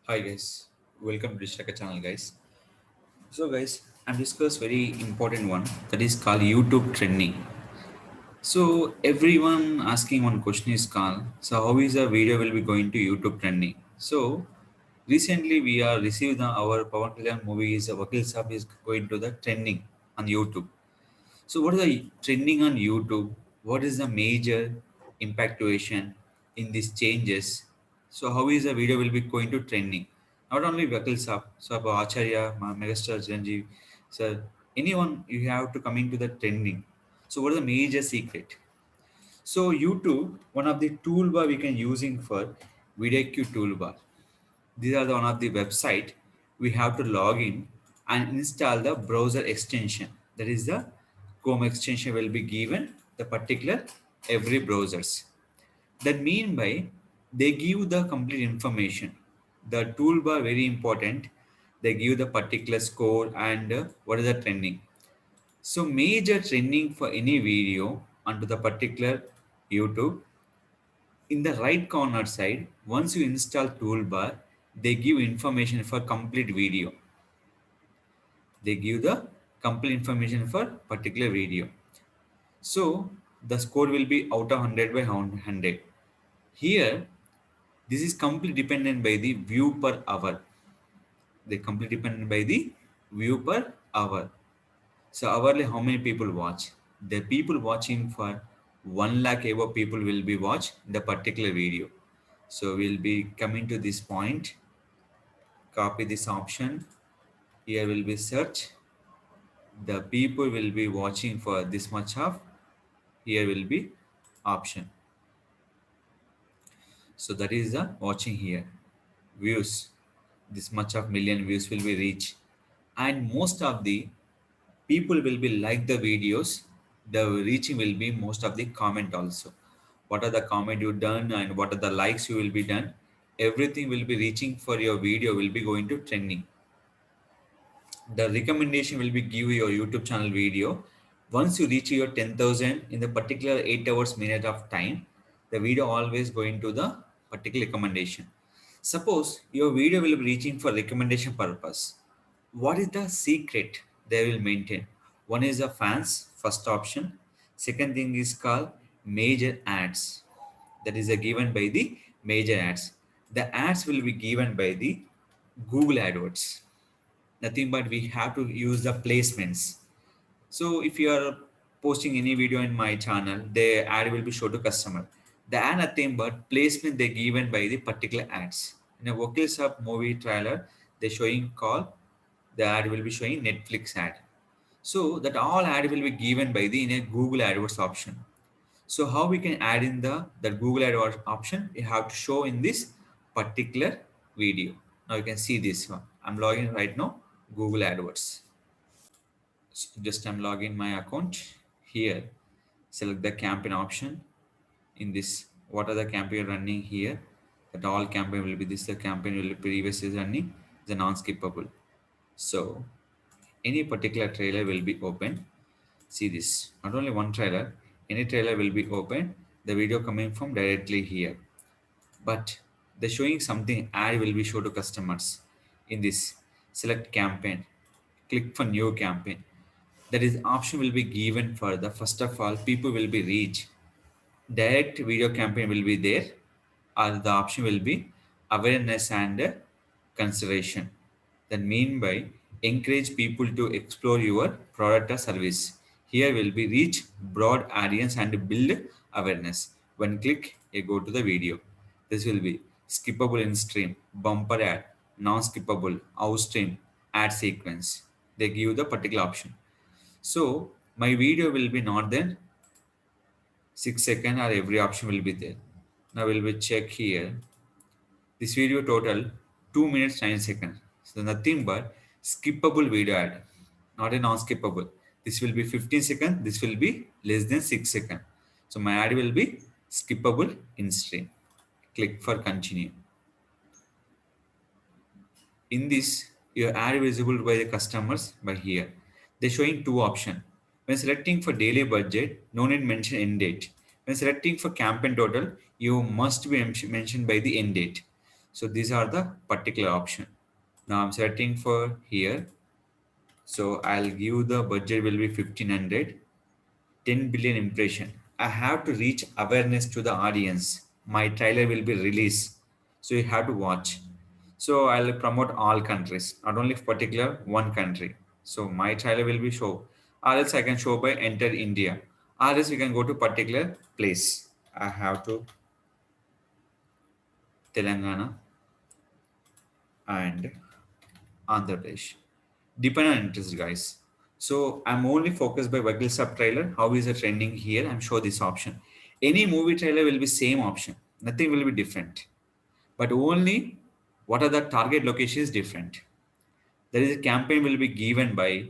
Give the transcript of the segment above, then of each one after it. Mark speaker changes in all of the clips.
Speaker 1: Hi guys, welcome to Dishtaka channel guys. So guys, I'm discuss very important one that is called YouTube trending. So everyone asking one question is called, so how is a video will be going to YouTube trending? So recently we are received our Pawan Kalyan movie is Vakil Saab is going to the trending on YouTube. So what is the trending on YouTube? What is the major impactuation in these changes? So how is the video will be going to trending? Not only Vakil Saab, so Acharya, Megastar Janji, sir, anyone you have to coming to the trending. So what is the major secret? So YouTube, one of the toolbar we can using for video queue toolbar. These are the one of the website we have to log in and install the browser extension. That is the Chrome extension will be given the particular every browsers. That mean by they give the complete information. The toolbar very important. They give the particular score and what is the trending. So major trending for any video onto the particular YouTube in the right corner side, once you install toolbar, they give information for complete video. They give the complete information for particular video. So the score will be out of 100 by 100. Here, this is completely dependent by the view per hour. They completely dependent by the view per hour. So hourly, how many people watch? The people watching for 1 lakh above people will be watch the particular video. So we'll be coming to this point, copy this option. Here will be search. The people will be watching for this much of, here will be option. So that is the watching here. Views. This much of million views will be reach. And most of the people will be like the videos. The reaching will be most of the comment also. What are the comment you done and what are the likes you will be done. Everything will be reaching for your video will be going to trending. The recommendation will be give your YouTube channel video. Once you reach your 10,000 in the particular 8 hours minute of time, the video always going to the particular recommendation. Suppose your video will be reaching for recommendation purpose. What is the secret they will maintain? One is the fans, first option. Second thing is called major ads. That is a given by the major ads. The ads will be given by the Google AdWords. Nothing but we have to use the placements. So if you are posting any video in my channel, the ad will be shown to customer. The ad nothing but placement they given by the particular ads. In a Vocals Hub movie trailer, they showing call, the ad will be showing Netflix ad. So that all ad will be given by the in a Google AdWords option. So how we can add in the Google AdWords option? You have to show in this particular video. Now you can see this one. I'm logging right now, Google AdWords. So just I'm logging my account here. Select the campaign option. In this, what are the campaign running here? That all campaign will be this. The campaign will be previously running the non-skippable. So any particular trailer will be open. See this. Not only one trailer. Any trailer will be open. The video coming from directly here. But the showing something ad will be shown to customers. In this, select campaign. Click for new campaign. That is option will be given for the first of all people will be reach. Direct video campaign will be there, or the option will be awareness and consideration. That mean by encourage people to explore your product or service. Here will be reach broad audience and build awareness. When click you go to the video. This will be skippable in stream, bumper ad, non-skippable, out stream, ad sequence. They give the particular option. So my video will be not then 6 seconds or every option will be there. Now we'll be check here. This video total 2 minutes 9 seconds. So nothing but skippable video ad, not a non-skippable. This will be 15 seconds. This will be less than 6 seconds. So my ad will be skippable in stream. Click for continue. In this, your ad visible by the customers by here. They're showing two options. When selecting for daily budget, no need mention end date. When selecting for campaign total, you must be mentioned by the end date. So these are the particular option. Now I'm setting for here. So I'll give the budget will be 1500, 10 billion impression. I have to reach awareness to the audience. My trailer will be released. So you have to watch. So I'll promote all countries, not only particular one country. So my trailer will be show. Or else I can show by enter India. Or else we can go to particular place. I have to Telangana and Andhra Pradesh. Depend on interest, guys. So I'm only focused by Waggle sub trailer. How is it trending here? I'm sure this option. Any movie trailer will be same option. Nothing will be different. But only what are the target locations different. There is a campaign will be given by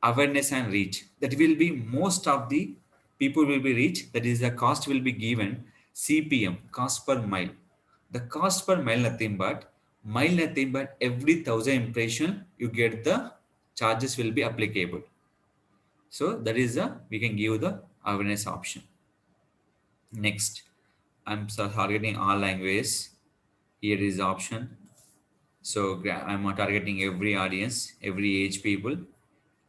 Speaker 1: awareness and reach. That will be most of the people will be reached. That is the cost will be given CPM, cost per mile. The cost per mile nothing but every 1,000 impression you get the charges will be applicable. So that is the we can give the awareness option. Next, I'm targeting all languages. Here is the option. So I'm targeting every audience, every age people.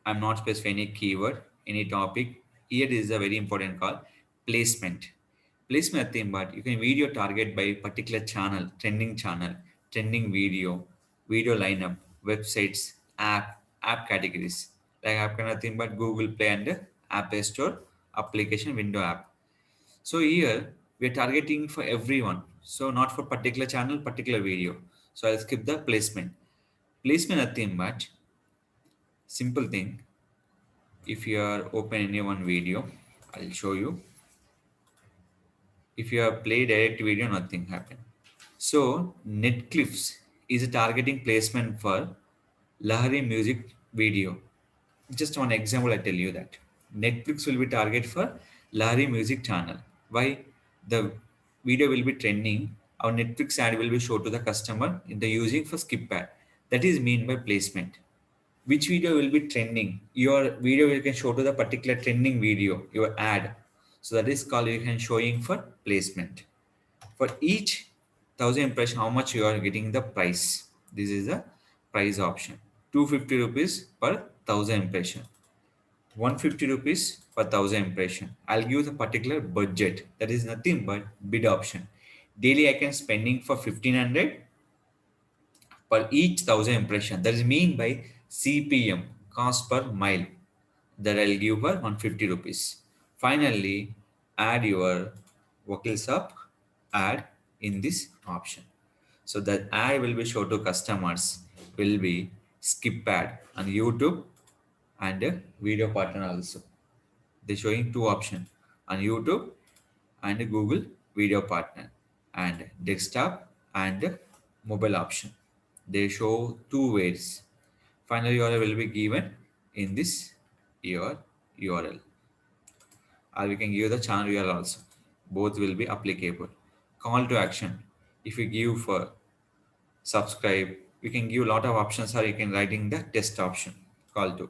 Speaker 1: I'm not specifying any keyword, any topic. Here is a very important call placement. Placement thing, but you can video target by particular channel, trending video, video lineup, websites, app categories. Like app kind of thing, but Google Play and App Store application window app. So here we are targeting for everyone. So not for particular channel, particular video. So I'll skip the placement. Placement nothing but simple thing. If you are open any one video, I'll show you. If you have play direct video, nothing happen. So Netflix is a targeting placement for Lahari music video. Just one example, I tell you that Netflix will be target for Lahari music channel. Why? The video will be trending. Our Netflix ad will be shown to the customer in the using for skip ad. That is mean by placement. Which video will be trending? Your video you can show to the particular trending video, your ad. So that is called you can showing for placement. For each 1,000 impression, how much you are getting the price. This is the price option. 250 rupees per 1,000 impression. 150 rupees per 1,000 impression. I'll give the particular budget. That is nothing but bid option. Daily I can spending for 1,500 per each 1,000 impression. That is mean by CPM, cost per mile. That I'll give for 150 rupees. Finally, add your vocals up ad in this option. So that ad will be shown to customers will be skip ad on YouTube and a video partner also. They're showing two options on YouTube and Google Video Partner and desktop and mobile option. They show two ways. Final URL will be given in this your URL. Or we can give the channel URL also. Both will be applicable. Call to action. If you give for subscribe, we can give a lot of options or you can writing the test option. Call to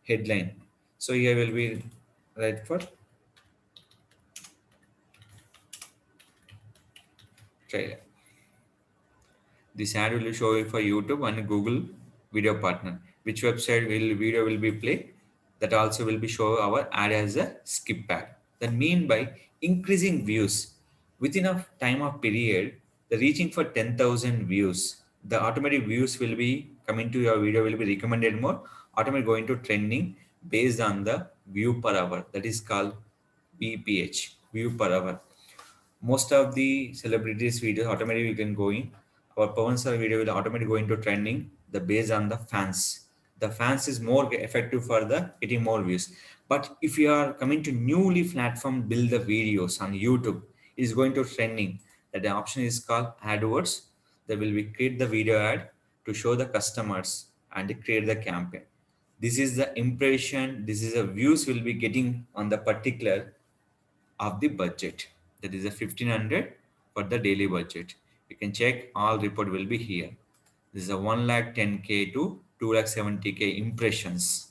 Speaker 1: headline. So here will be write for trailer. This ad will show you for YouTube and Google Video Partner. Which website will video will be play? That also will be show our ad as a skip ad. That mean by increasing views within a time of period, the reaching for 10,000 views, the automatic views will be coming to your video will be recommended more. Automatic going to trending based on the view per hour. That is called VPH, view per hour. Most of the celebrities videos automatically can go in. Our Pawan sir video will automatically go into trending the based on the fans. The fans is more effective for the getting more views. But if you are coming to newly platform build the videos on YouTube, it is going to trending. That the option is called AdWords. That will be create the video ad to show the customers and create the campaign. This is the impression. This is the views will be getting on the particular of the budget. That is a 1,500 for the daily budget. You can check all report will be here. This is a 1,10K to 2,70K impressions,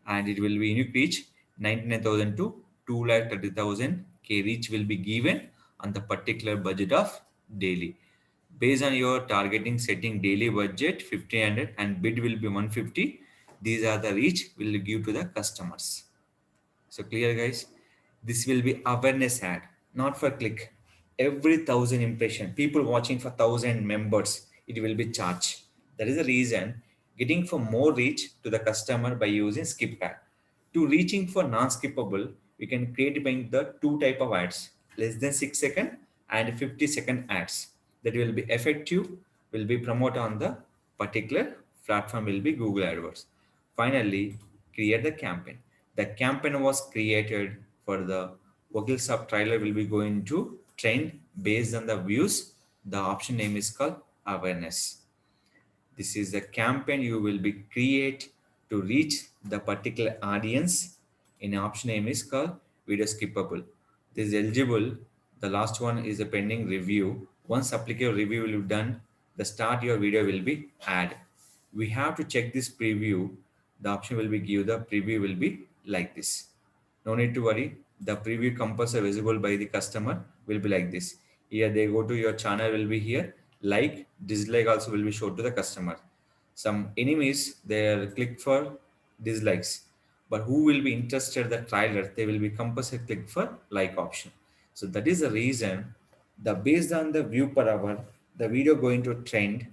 Speaker 1: and it will be unique reach 99,000 to 2,30,000 K reach will be given on the particular budget of daily. Based on your targeting setting daily budget 1500 and bid will be 150. These are the reach will give to the customers. So clear, guys? This will be awareness ad, not for click. Every 1,000 impression, people watching for 1,000 members, it will be charged. That is the reason getting for more reach to the customer by using skip ad. To reaching for non-skippable, we can create by the two type of ads, less than 6 second and 50-second ads. That will be effective, will be promoted on the particular platform will be Google AdWords. Finally, create the campaign. The campaign was created for the Wakil Sub trailer will be going to trend based on the views. The option name is called awareness. This is the campaign you will be create to reach the particular audience. In option name is called video skippable. This is eligible. The last one is a pending review. Once applicable review will be done, the start your video will be ad. We have to check this preview. The option will be give the preview will be like this. No need to worry. The preview compulsory visible by the customer will be like this. Here they go to your channel will be here. Like, dislike also will be shown to the customer. Some enemies they click for dislikes, but who will be interested the trailer they will be compulsory click for like option. So that is the reason the based on the view per hour the video going to trend.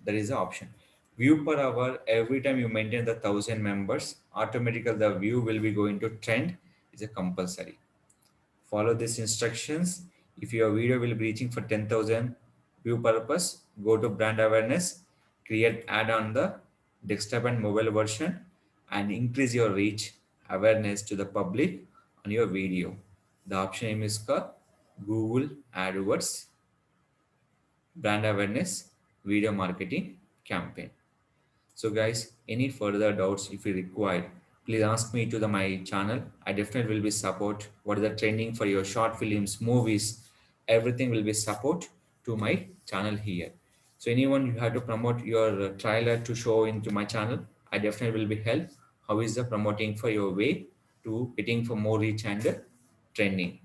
Speaker 1: That is the option view per hour. Every time you maintain the 1,000 members, automatically the view will be going to trend is a compulsory. Follow these instructions. If your video will be reaching for 10,000 view purpose, go to brand awareness, create ad on the desktop and mobile version, and increase your reach awareness to the public on your video. The option name is called Google AdWords brand awareness video marketing campaign. So guys, any further doubts if you require, please ask me to my channel. I definitely will be support. What is the trending for your short films, movies, everything will be support to my channel here. So anyone you have to promote your trailer to show into my channel, I definitely will be help. How is the promoting for your way to getting for more reach and trending.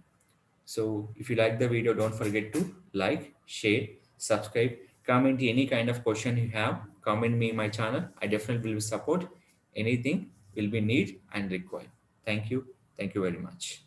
Speaker 1: So if you like the video, don't forget to like, share, subscribe, comment any kind of question you have, comment me in my channel. I definitely will support anything will be need and required. Thank you. Thank you very much.